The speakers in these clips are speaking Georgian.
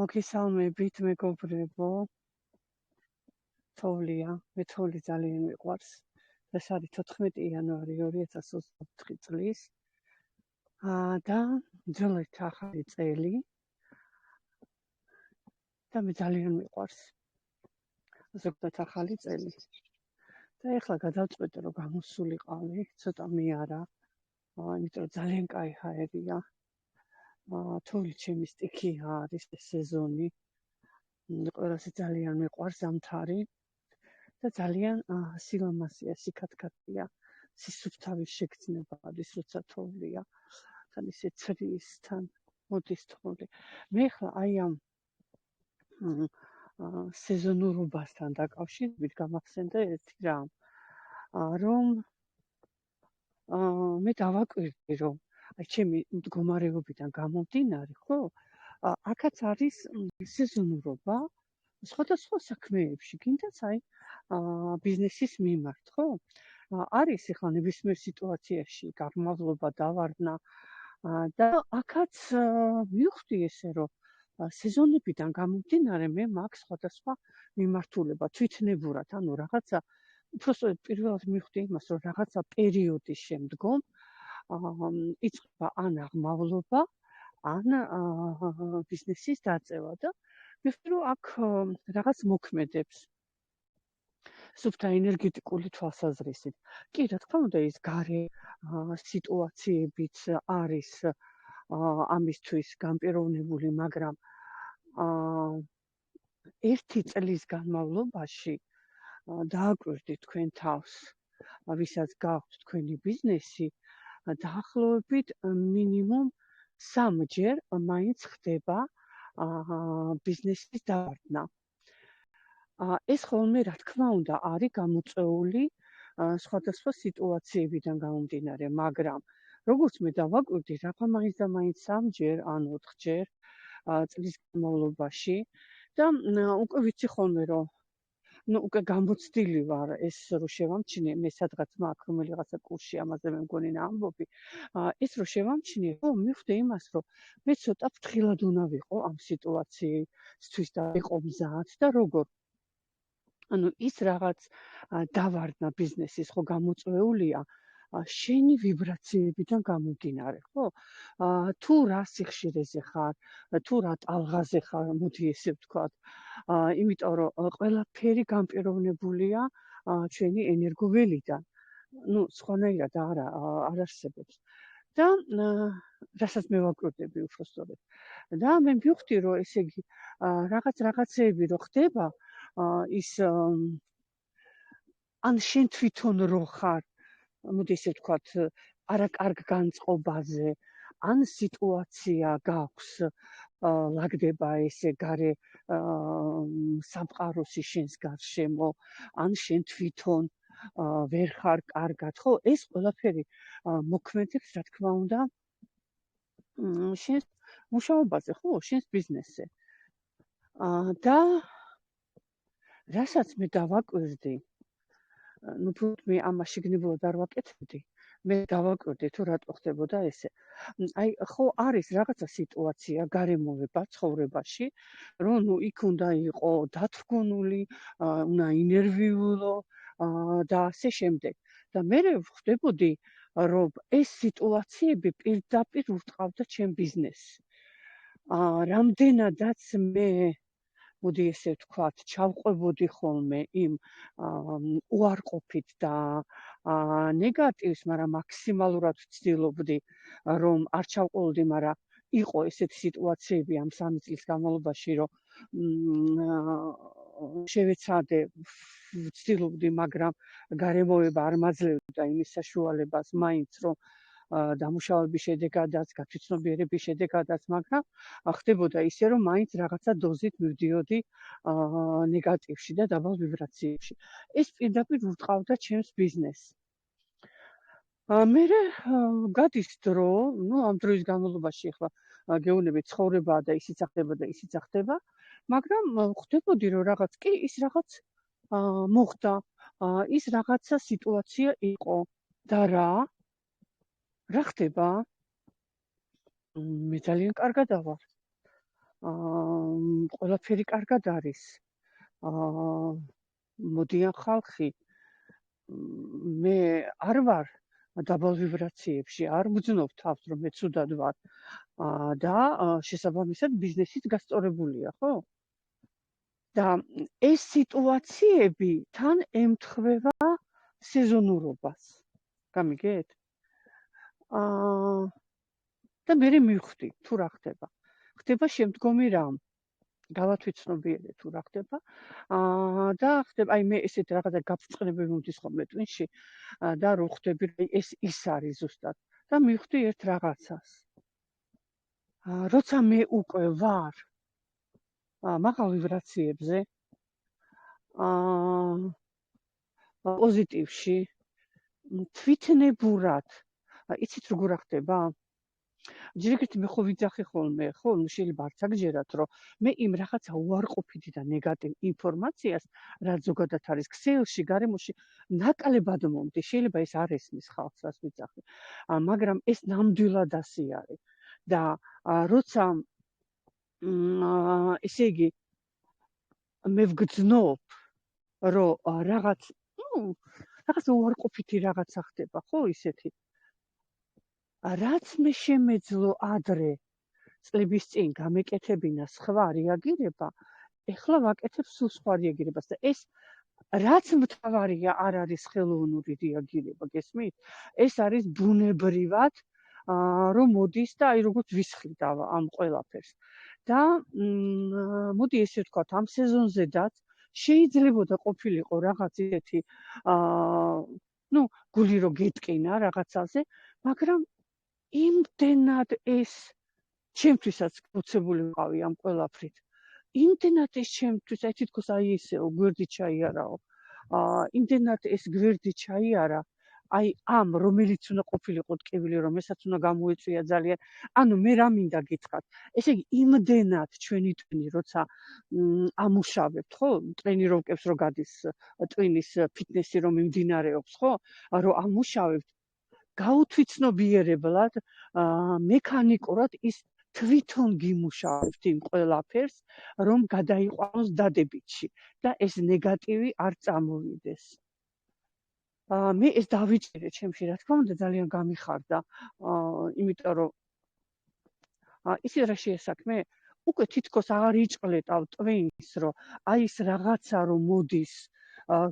მოგესალმებით მეგობრებო, თოვლია, მე თოვლი ძალიან მიყვარს. ეს არის 14 იანვარი 2024 წლის და ძველი ახალი წელი და მე ძალიან მიყვარს ზოგადად ახალი წელი. და ეხლა გადავწყვეტე რომ გამოსულიყავი, ცოტა მიარა, იმიტომ რომ ძალიან კაი ჰაერია. თოვლი ჩემი სტიქია არის ეს სეზონი. ყველასე ძალიან მიყვარს ზამთარი. და ძალიან სილამაზეა, სიკათქათია, სისუფთავის შეგრძნება არის, როცა თოვლია, თან ისე ცრის, თან მოდის თოვლი. მე ხა აი ამ სეზონურობასთან დაკავშირებით გამახსენდა ერთი რამ, რომ მე დავაკვირდი, რომ აი ჩემი მდგომარეობიდან გამომდინარე, ხო? აქაც არის სეზონურობა სხვადასხვა საქმეებში, გინდაც აი ბიზნესის მიმართ, ხო? არის ახლა ნებისმიერ სიტუაციაში გაღმავლობა დავარდნა და აქაც მივხვდი ესე რომ სეზონებიდან გამომდინარე მე მაქვს სხვადასხვა მიმართულება თვითნებურად, ანუ რაღაცა უბრალოდ პირველად მივხვდი იმას, რომ რაღაცა პერიოდის შემდგომ იწყება ან აღმავლობა, ან ბიზნესის დაწევა და მივხვდი რომ აქ რაღაც მოქმედებს სუფთა ენერგეტიკული თვალსაზრისით. კი, რა თქმა უნდა, ის გარე სიტუაციებიც არის ამისთვის განპირობებული, მაგრამ ერთი წლის განმავლობაში დააკვირდით თქვენ თავს, ვისაც გაქვთ თქვენი ბიზნესი, დაახლოებით მინიმუმ 3 ჯერ მაინც ხდება ბიზნესის დავარდნა. ეს ხოლმე რა თქმა უნდა არის გამოწვეული სხვადასხვა სიტუაციებიდან გამომდინარე, მაგრამ როგორც მე დავაკვირდი, რაფა მაინც და მაინც 3 ჯერ ან 4 ჯერ წლის განმავლობაში და უკვე ვიცი ხოლმე რომ უკვე გამოცდილი ვარ ეს რო შევამჩნიე, მე სადღაც მაქვს რომელიღაცა კურსი ამაზე მე მგონი ამბობი, ეს რო შევამჩნიე, ხო, მივხვდი იმას, რომ მე ცოტა ფრთხილად უნდა ვიყო ამ სიტუაციისთვის და ვიყო მზად და როგორ ანუ ის რაღაც დავარდნა ბიზნესის ხო გამოწვეულია შენი ვიბრაციებიდან გამომდინარე, ხო? თუ რა სიხშირეზე ხარ, თუ რა ტალღაზე ხარ, მოდი ესე ვთქვათ. იმიტომ რომ ყველაფერი განპირობებულია ჩვენი ენერგოველიდან. ну, სხვანაირად არ არსებობს. და რასაც მე ვაკვირდები უბრალოდ. და მე მივხვდი რომ ესე იგი რაღაცეები რო ხდება ის ან შენ თვითონ რო ხარ, მოდი ესე ვთქვათ, არაკარგ განწყობაზე, ან სიტუაცია გაქვს, ლაგდება ესე გარე სამყაროსი შენს გარშემო, ან შენ თვითონ ვერ ხარ კარგად, ხო? ეს ყველაფერი მოქმედებს, რა თქმა უნდა, შენს მუშაობაზე, ხო, შენს ბიზნესზე. და რასაც მე დავაკვირდი, ну, მე ამას შეგნებულად არ ვაკეთებდი. მე დავაკვირდი თუ რატო ხდებოდა ესე. აი, ხო არის რაღაცა სიტუაცია გარემოება ცხოვრებაში, რომ ну იქ უნდა იყო დათრგუნული, უნდა ინერვიულო და ასე შემდეგ. და მე ვხვდებოდი, რომ ეს სიტუაციები პირდაპირ ურტყავდა ჩემ ბიზნესს. რამდენადაც მე მოდი ესე ვთქვათ, ჩავყვებოდი ხოლმე იმ უარყოფით და ნეგატივს, მაგრამ მაქსიმალურად ვცდილობდი, რომ არ ჩავყოლოდი, მაგრამ იყო ესეთი სიტუაციები ამ 3 წლის განმავლობაში, რომ შევეცადე, ვცდილობდი, მაგრამ გარემოება არ მაძლევდა იმის საშუალებას მაინც, რომ დამუშავების შედეგადაც, გათვითცნობიერების შედეგადაც, მაგრამ ხდებოდა ისე, რომ მაინც რაღაცა დოზით მივდიოდი ნეგატივში და დაბალ ვიბრაციებში. ეს პირდაპირ ურტყავდა ჩემს ბიზნესს. მე გადის დრო, ну, ამ დროის განმავლობაში ახლა გეუბნები ცხოვრებაა და ისიც ახდება, მაგრამ ხვდებოდი, რომ რაღაც კი ის რაღაც მოხდა, ის რაღაცა სიტუაცია იყო და რა ხდება? მე ძალიან კარგად ავარ. ყველაფერი კარგად არის. მოდიან ხალხი, მე არ ვარ დაბალ ვიბრაციებში, არ ვგრძნობ თავს, რომ მე ცუდად ვარ და შესაბამისად ბიზნესიც გასწორებულია, ხო? და ეს სიტუაციები თან ემთხვევა სეზონურობას. გამიგეთ? და მე მივხვდი თუ რა ხდება. ხდება შემდგომი რამ. გავათვითცნობიერე თუ რა ხდება. და ხდება, აი მე ესეთ რაღაცა გაფრთხილები მომდის ხოლმე ტვინში და რო ხდები, ეს ის არის ზუსტად. და მივხვდი ერთ რაღაცას. როცა მე უკვე ვარ მაღალ ვიბრაციებზე, პოზიტივში, თვითნებურად, იცით როგორ ხდება? ჯერჯერობით მე ხო ვიძახი ხოლმე, ხო, შეიძლება არც აგჯერათ, რომ მე იმ რაღაცა უარყოფითი და ნეგატივ ინფორმაციას, რაც ზოგადად არის ქსელში, გარემოში, ნაკლებად მომდი. შეიძლება ეს არ ესმის ხალხს, რას ვიძახი. მაგრამ ეს ნამდვილად ასე არის. და როცა ესე იგი მე ვგრძნობ, რომ რაღაც უარყოფითი რაღაცა ხდება, ხო, ისეთი. რაც მე შემეძლო ადრე წლების წინ გამეკეთებინა სხვა რეაგირება, ეხლა ვაკეთებ სულ სხვა რეაგირებას და ეს რაც მთავარია არ არის ხელოვნური რეაგირება, გესმით? ეს არის ბუნებრივად, რომ მოდის და აი როგორც ვისხლით ამ ყველაფერს. და მოდი ესე ვთქვათ, ამ სეზონზედაც შეიძლებოდა ყოფილიყო რაღაც ისეთი გული რო გეტკინა რაღაცაზე, მაგრამ იმდენად ეს ჩემთვისაც მოცებული ვიყავი ამ ყველაფრით. იმდენად ეს ჩემთვის, აი თითქოს აი ესეო გვერდი ჩაიარაო. იმდენად ეს გვერდი ჩაიარა, აი ამ რომელიც უნდა ყოფილიყო ტკივილი, რომ ესაც უნდა გამოეწვია ძალიან. ანუ მე რა მინდა გითხრათ? ესე იგი იმდენად ჩვენი ტვინი, როცა ამუშავებთ, ხო? ტრენიროვკებს რო გადის ტვინის ფიტნესი რომ მიმდინარეობს, ხო? რომ ამუშავებთ გაუთვითცნობიერებლად, მექანიკურად ის თვითონ გიმუშავებთ იმ ყველაფერს, რომ გადაიყვანოს დადებითში და ეს ნეგატივი არ წამოვიდეს. მე ეს დავიჭერე ჩემში, რა თქმა უნდა, ძალიან გამიხარდა, იმიტომ რომ ისე რა შეესაქმე, უკვე თითქოს აღარ იჭყლეტავ ტვინს, რომ აი ეს რაღაცა რომ მოდის,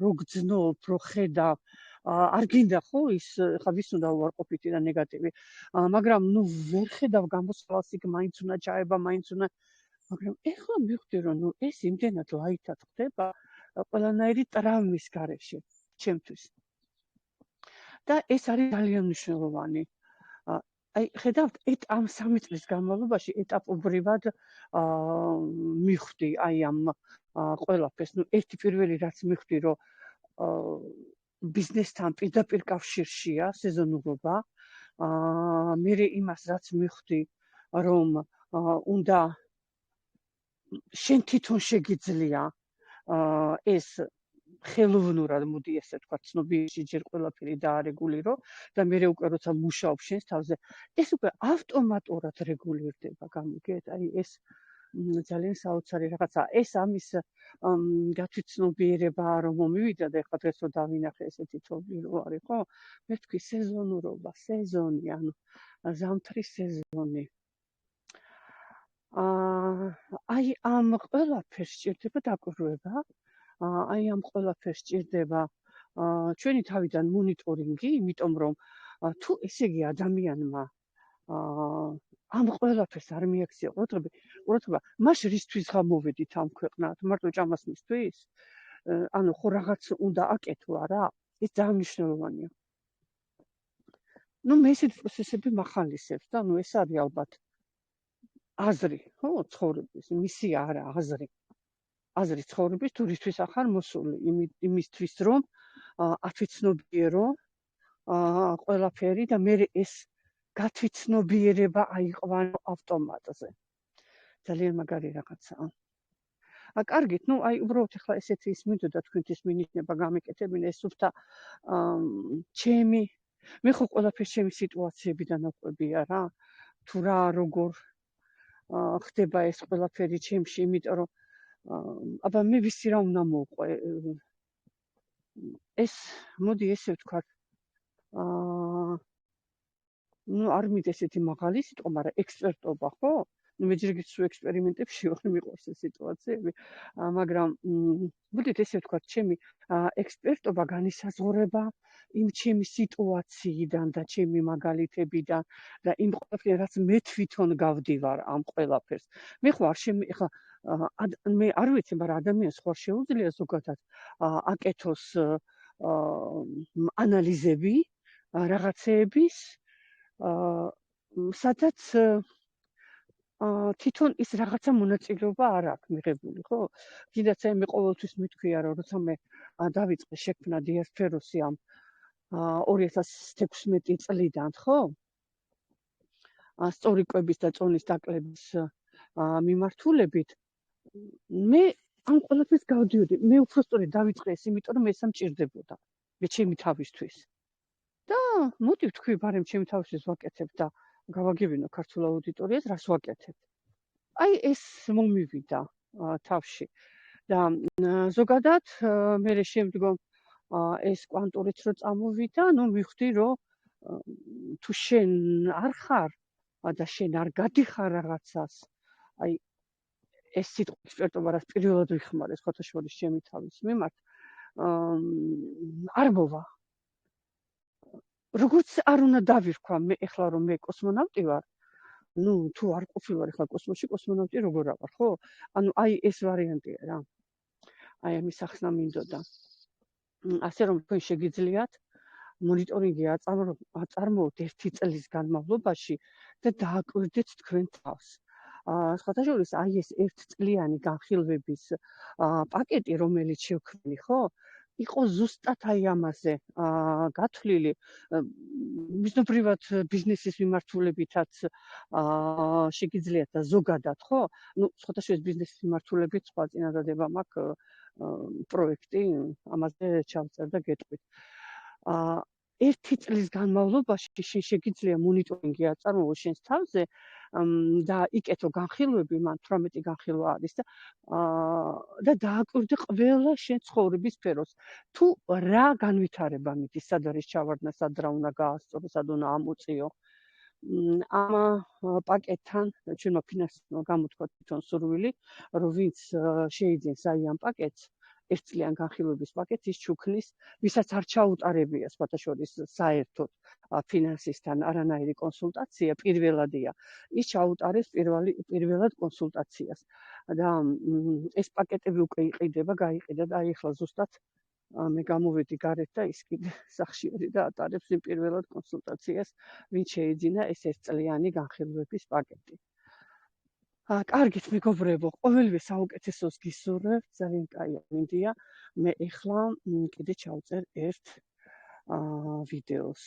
რო გძნობ, რო ხედავ, არ გინდა ხო ის ხა ვის უნდა უარყოფითი და ნეგატივი, მაგრამ ვერ ხედავ გამოსვლას, იქ მაინც უნდა ჩაება, მაინც უნდა, მაგრამ ეხლა მივხვდი რომ ეს იმდენად ლაითად ხდება ყველანაირი ტრამვის გარეშე ჩემთვის. და ეს არის ძალიან მნიშვნელოვანი. აი ხედავთ, ამ 3 წლის განმავლობაში ეტაპობრივად მივხვდი აი ამ ყველაფერს. ერთი პირველი რაც მივხვდი, რომ ბიზნესთან პირდაპირ კავშირშია სეზონურობა. მე იმას რაც მივხვდი, რომ უნდა შენ თვითონ შეგიძლია ეს ხელოვნურად, მოდი ესე ვთქვა, ცნობიერში ჯერ ყველაფერი დაარეგულირო და მე უკვე როცა მუშაობ შენს თავზე, ეს უკვე ავტომატურად რეგულირდება, გამიგეთ? აი ეს ძალიან საოცარი რაღაცაა. ეს ამის გათვითცნობიერება რომ მომივიდა და ეხლა დღეს რო დავინახე ესეთი თობი რო არის, ხო? მე ვთქვი სეზონურობა, სეზონი, ანუ ზამთრის სეზონი. აი ამ ყველაფერს სჭირდება დაკვირვება. აი ამ ყველაფერს სჭირდება ჩვენი თავიდან მონიტორინგი, იმიტომ რომ თუ ესე იგი ადამიანმა ამ ყველაფერს არ მიაქცია ყურადღება, მას რისთვის გამოვედით ამ ქვეყნად, მარტო ჭამას მისთვის? ანუ ხო რაღაც უნდა აკეთო, არა? ეს ძალიან მნიშვნელოვანია. მე ესეთ პროცესები მახალისებს და ეს არის ალბათ აზრი, ხო, ცხოვრების, მისია არა, აზრი. აზრი ცხოვრების თუ რისთვის ახარ მოსული, იმისთვის რომ ათვითცნობიერო ყველაფერი და მე ეს გათვითცნობიერება აიყვანო ავტომატზე. ძალიან მაგარი რაღაცაა. კარგით, აი უბრალოდ ახლა ესეთი ის მინდოდა თქვენთვის მინიშნება გამეკეთებინა ეს სუფთა ჩემი მე ხო ყველაფერს ჩემი სიტუაციებიდან აყვებია რა. თუ რა როგორ ხდება ეს ყველაფერი ჩემში, იმიტომ რომ აბა მე ვიცი რა უნდა მოვყვე. ეს მოდი ესე ვთქვათ, ну არ მით ესეთი მაღალი სიტყვა, მაგრამ ექსპერტობა, ხო? ну მე ჯერ გიცუ ექსპერიმენტებში ვარ, მიყვარს ეს სიტუაციები, მაგრამ მოდით ესე ვთქვათ, ჩემი ექსპერტობა განისაზღვრება იმ ჩემი სიტუაციიდან და ჩემი მაგალითებიდან და იმ ყველაფერთან, რაც მე თვითონ გავდივარ ამ ყველაფერს. მე ხო არ ეხლა მე არ ვიცი, მაგრამ ადამიანს ხო არ შეუძლია ზოგადად აკეთოს ანალიზები რაღაცეების, სადაც თვითონ ის რაღაცა მონაწილეობა არ აქვს მიღებული, ხო? კიდაც მე ყოველთვის მithქვია, რომ როცა მე დავიწყე შექმნა დიასფეროსი ამ 2016 წლიდან, ხო? სწორი კვების და წონის დაკლების მიმართულებით მე ამ ყველაფერს გავდივდი. მე უბრალოდ დავიწყე ეს, იმიტომ რომ ეს ამჭირდებოდა მე ჩემი თავისთვის. და მოდი ვთქვი, ბარემ ჩემი თავისთვის ვაკეთებ და გავაგებინო ქართულ აუდიტორიას, რას ვაკეთებ. აი ეს მომივიდა თავში და ზოგადად მე შემდგომ ეს კვანტურიც რო წამოვიდა, ну მივხვდი რომ თუ შენ არ ხარ და შენ არ გადიხარ რაღაცას, აი ეს სიტყვა ექსპერტობა რაც პირველად ვიხმარე სხვათა შორის ჩემი თავის მიმართ, არ მოვა. როგორც არ უნდა დავირქვა მე ეხლა რომ მე კოსმონავტი ვარ, ну თუ არ ყოფილვარ ეხლა კოსმოსში, კოსმონავტი როგორ ავარ, ხო? ანუ აი ეს ვარიანტია რა. აი ამის ახსნა მინდოდა. ასე რომ თქვენ შეგიძლიათ მონიტორინგი აწარმოოთ 1 წლის განმავლობაში და დააკვირდეთ თქვენ თავს. სხვათა შორის აი ეს 1 წლიანი განხილვების პაკეტი, რომელიც შევქმნი, ხო? იყო ზუსტად აი ამაზე გათვლილი, მიზნობრივად ბიზნესის მიმართულებითაც შეგიძლიათ და ზოგადად, ხო? ну სხვათა შორის ბიზნესის მიმართულებით სხვა წინადადება მაქვს პროექტი, ამაზე ჩავწერ და გეტყვით. 1 წლის განმავლობაში შენ შეგიძლია მონიტორინგი აწარმოო შენს თავზე და იკეთო განხილვები, მან 18 განხილვა არის და დააკვირდე ყველა შენ ცხოვრების სფეროს. თუ რა განვითარება მიდის, სად არის ჩავარდნა, სად რა უნდა გაასწორო, სად უნდა ამოწიო. ამ პაკეტთან ჩვენმა ფინანსისტებმა გამოთქვა თვითონ სურვილი, რომ ვინც შეიძინს აი ამ პაკეტს, 1 წლიან განხილვების პაკეტს ის ჩუქნის, ვისაც არ ჩაუტარებია სხვათა შორის საერთოდ ფინანსისტთან არანაირი კონსულტაცია, პირველადია, ის ჩაუტარებს პირველად კონსულტაციას. და ეს პაკეტები უკვე იყიდება, გაიყიდა და აი ახლა ზუსტად მე გამოვედი გარეთ და ის კიდე სახშირი და ატარებს იმ პირველად კონსულტაციას, ვინც შეიძინა ეს 1 წლიანი განხილვების პაკეტი. კარგით მეგობრებო, ყოველივე საუკეთესოს გისურვებთ, ძალიან კაია მინდია. მე ეხლა კიდე ჩავწერ ერთ ვიდეოს.